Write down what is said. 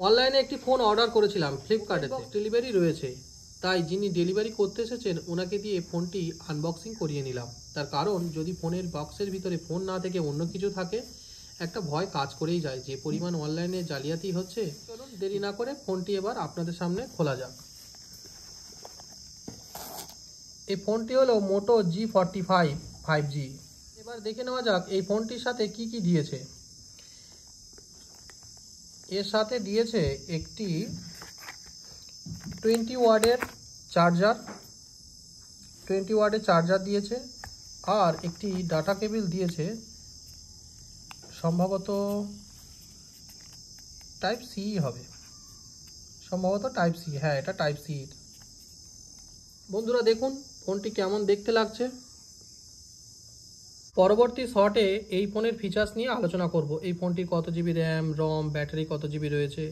অনলাইনে একটি phone order করেছিলাম ফ্লিপকার্টে, ডেলিভারি রয়েছে, তাই যিনি ডেলিভারি করতে এসেছেন ওনাকে দিয়ে ফোনটি আনবক্সিং করিয়ে নিলাম। তার কারণ যদি ফোনের বক্সের ভিতরে ফোন না থেকে অন্য কিছু থাকে একটা ভয় কাজ করেই যায়, যে পরিমাণ অনলাইনে জালিয়াতি হচ্ছে। চলুন দেরি না করে ফোনটি এবার আপনাদের সামনে খোলা যাক। এই ফোনটি হলো মোটো G45 5G। এবার দেখে নেওয়া যাক এই ফোনটির সাথে কি কি দিয়েছে। এর সাথে দিয়েছে একটি 20 ওয়াটের চার্জার, 20 ওয়াটের চার্জার দিয়েছে, আর একটি ডাটা কেবল দিয়েছে, সম্ভবত টাইপ সি হবে, সম্ভবত টাইপ সি, হ্যাঁ এটা টাইপ সি। বন্ধুরা দেখুন ফোনটি কেমন দেখতে লাগছে। পরবর্তী শর্টে এই ফোনের ফিচার্স নিয়ে আলোচনা করব। এই ফোনটি কত জিবি র্যাম, রম, ব্যাটারি কত জিবি রয়েছে।